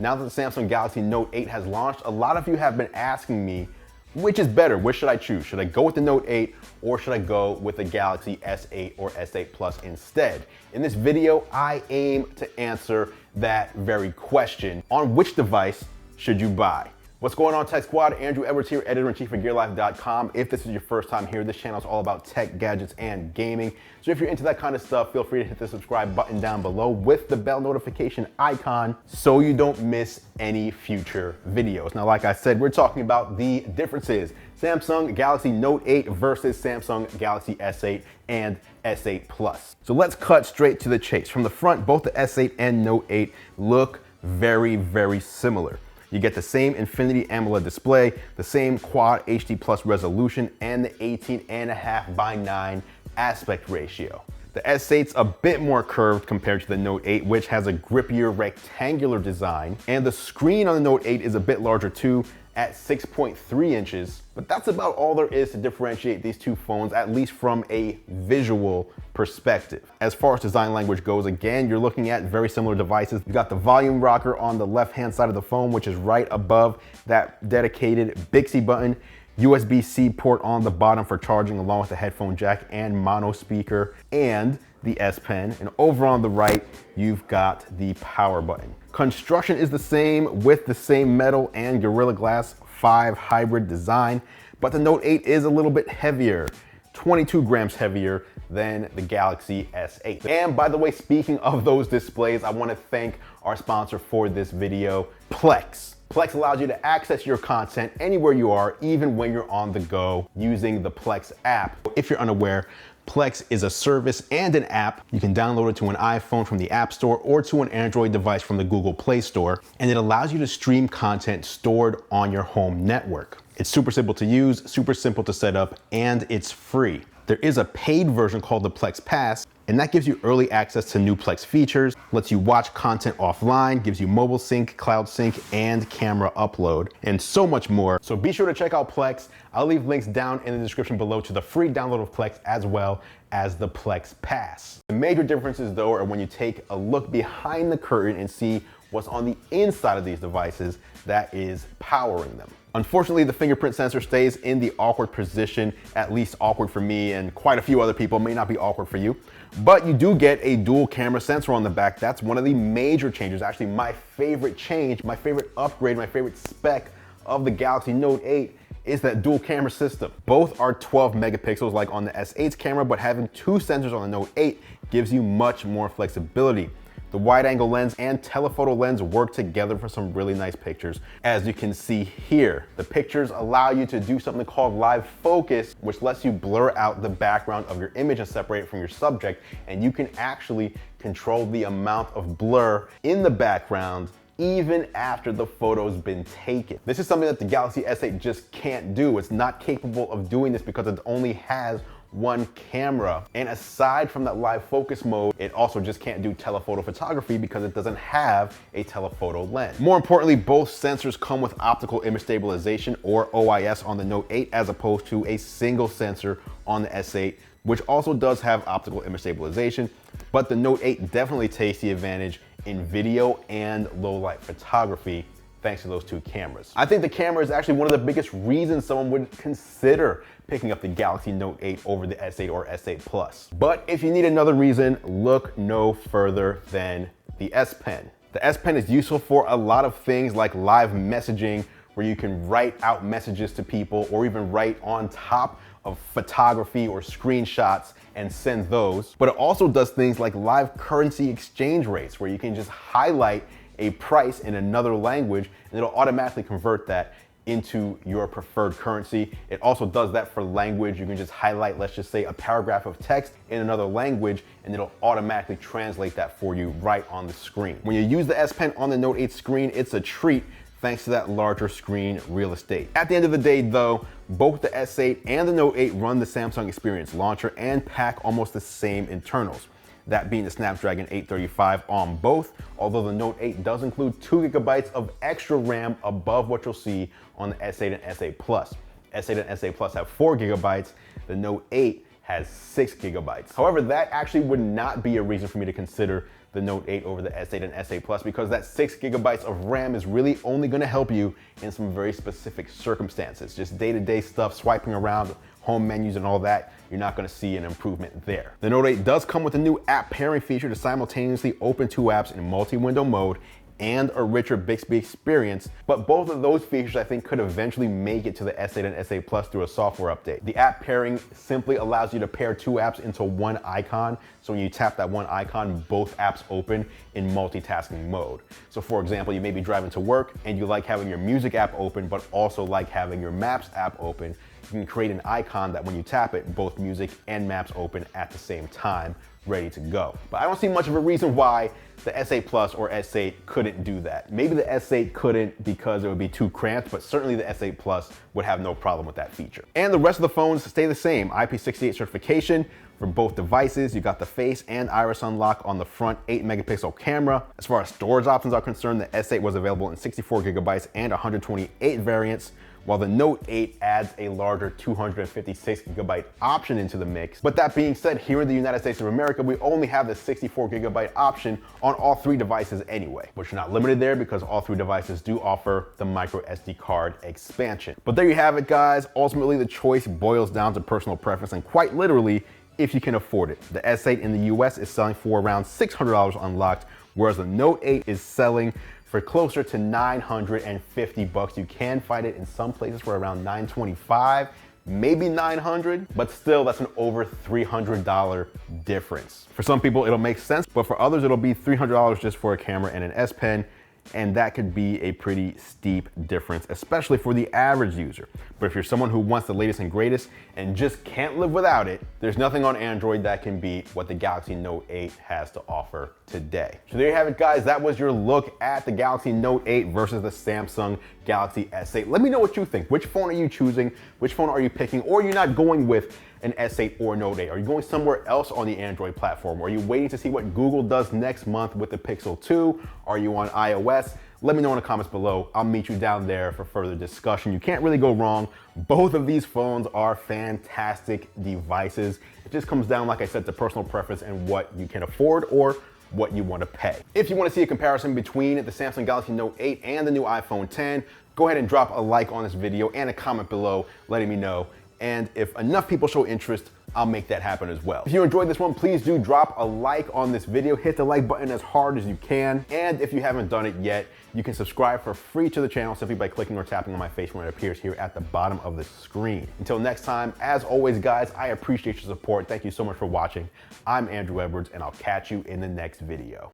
Now that the Samsung Galaxy Note 8 has launched, a lot of you have been asking me, which is better? Which should I choose? Should I go with the Note 8 or should I go with the Galaxy S8 or S8 Plus instead? In this video, I aim to answer that very question. On which device should you buy? What's going on, Tech Squad? Andrew Edwards here, editor-in-chief of GearLife.com. If this is your first time here, this channel is all about tech, gadgets, and gaming. So if you're into that kind of stuff, feel free to hit the subscribe button down below with the bell notification icon so you don't miss any future videos. Now, like I said, we're talking about the differences. Samsung Galaxy Note 8 versus Samsung Galaxy S8 and S8 Plus. So let's cut straight to the chase. From the front, both the S8 and Note 8 look very, very similar. You get the same Infinity AMOLED display, the same Quad HD Plus resolution, and the 18.5:9 aspect ratio. The S8's a bit more curved compared to the Note 8, which has a grippier rectangular design, and the screen on the Note 8 is a bit larger too, at 6.3 inches, but that's about all there is to differentiate these two phones, at least from a visual perspective. As far as design language goes, again, you're looking at very similar devices. You got the volume rocker on the left-hand side of the phone, which is right above that dedicated Bixby button, USB-C port on the bottom for charging along with the headphone jack and mono speaker, and the S Pen. And over on the right, you've got the power button. Construction is the same with the same metal and Gorilla Glass 5 hybrid design, but the Note 8 is a little bit heavier, 22 grams heavier than the Galaxy S8. And by the way, speaking of those displays, I want to thank our sponsor for this video, Plex. Plex allows you to access your content anywhere you are, even when you're on the go, using the Plex app. If you're unaware, Plex is a service and an app. You can download it to an iPhone from the App Store or to an Android device from the Google Play Store, and it allows you to stream content stored on your home network. It's super simple to use, super simple to set up, and it's free. There is a paid version called the Plex Pass, and that gives you early access to new Plex features, lets you watch content offline, gives you mobile sync, cloud sync, and camera upload, and so much more. So be sure to check out Plex. I'll leave links down in the description below to the free download of Plex as well as the Plex Pass. The major differences though are when you take a look behind the curtain and see what's on the inside of these devices that is powering them. Unfortunately, the fingerprint sensor stays in the awkward position, at least awkward for me and quite a few other people, may not be awkward for you. But you do get a dual camera sensor on the back. That's one of the major changes. Actually, my favorite change, my favorite upgrade, my favorite spec of the Galaxy Note 8 is that dual camera system. Both are 12 megapixels like on the S8's camera, but having two sensors on the Note 8 gives you much more flexibility. The wide angle lens and telephoto lens work together for some really nice pictures. As you can see here, the pictures allow you to do something called live focus, which lets you blur out the background of your image and separate it from your subject. And you can actually control the amount of blur in the background even after the photo's been taken. This is something that the Galaxy S8 just can't do. It's not capable of doing this because it only has one camera. And aside from that live focus mode, it also just can't do telephoto photography because it doesn't have a telephoto lens. More importantly, both sensors come with optical image stabilization or OIS on the Note 8 as opposed to a single sensor on the S8, which also does have optical image stabilization, but the Note 8 definitely takes the advantage in video and low light photography thanks to those two cameras. I think the camera is actually one of the biggest reasons someone would consider picking up the Galaxy Note 8 over the S8 or S8 Plus. But if you need another reason, look no further than the S Pen. The S Pen is useful for a lot of things like live messaging, where you can write out messages to people or even write on top of photography or screenshots and send those. But it also does things like live currency exchange rates, where you can just highlight a price in another language and it'll automatically convert that into your preferred currency. It also does that for language. You can just highlight, let's just say, a paragraph of text in another language and it'll automatically translate that for you right on the screen. When you use the S Pen on the Note 8 screen, it's a treat thanks to that larger screen real estate. At the end of the day though, both the S8 and the Note 8 run the Samsung Experience launcher and pack almost the same internals, that being the Snapdragon 835 on both, although the Note 8 does include 2 gigabytes of extra RAM above what you'll see on the S8 and S8 Plus. S8 and S8 Plus have 4 gigabytes, the Note 8 has 6 gigabytes. However, that actually would not be a reason for me to consider the Note 8 over the S8 and S8 Plus, because that 6 gigabytes of RAM is really only gonna help you in some very specific circumstances. Just day-to-day stuff, swiping around, home menus and all that, you're not gonna see an improvement there. The Note 8 does come with a new app pairing feature to simultaneously open 2 apps in multi-window mode and a richer Bixby experience, but both of those features I think could eventually make it to the S8 and S8 Plus through a software update. The app pairing simply allows you to pair 2 apps into one icon, so when you tap that one icon, both apps open in multitasking mode. So for example, you may be driving to work and you like having your music app open, but also like having your Maps app open. You can create an icon that when you tap it, both music and Maps open at the same time, ready to go. But I don't see much of a reason why the S8 Plus or S8 couldn't do that. Maybe the S8 couldn't because it would be too cramped, but certainly the S8 Plus would have no problem with that feature. And the rest of the phones stay the same. IP68 certification for both devices. You got the face and iris unlock on the front 8 megapixel camera. As far as storage options are concerned, the S8 was available in 64 gigabytes and 128 variants, while the Note 8 adds a larger 256 gigabyte option into the mix. But that being said, here in the United States of America, we only have the 64 gigabyte option on all 3 devices anyway. But you're not limited there because all 3 devices do offer the micro SD card expansion. But there you have it, guys. Ultimately, the choice boils down to personal preference and quite literally, if you can afford it. The S8 in the US is selling for around $600 unlocked, whereas the Note 8 is selling for closer to $950. You can find it in some places for around $925, maybe $900, but still that's an over $300 difference. For some people it'll make sense, but for others it'll be $300 just for a camera and an S Pen, and that could be a pretty steep difference, especially for the average user. But if you're someone who wants the latest and greatest and just can't live without it, there's nothing on Android that can beat what the Galaxy Note 8 has to offer today. So there you have it, guys. That was your look at the Galaxy Note 8 versus the Samsung Galaxy S8. Let me know what you think. Which phone are you choosing? Which phone are you picking? Or are you not going with an S8 or Note 8? Are you going somewhere else on the Android platform? Or are you waiting to see what Google does next month with the Pixel 2? Are you on iOS? Let me know in the comments below. I'll meet you down there for further discussion. You can't really go wrong. Both of these phones are fantastic devices. It just comes down, like I said, to personal preference and what you can afford or what you want to pay. If you want to see a comparison between the Samsung Galaxy Note 8 and the new iPhone 10, go ahead and drop a like on this video and a comment below letting me know. And if enough people show interest, I'll make that happen as well. If you enjoyed this one, please do drop a like on this video. Hit the like button as hard as you can. And if you haven't done it yet, you can subscribe for free to the channel simply by clicking or tapping on my face when it appears here at the bottom of the screen. Until next time, as always, guys, I appreciate your support. Thank you so much for watching. I'm Andrew Edwards, and I'll catch you in the next video.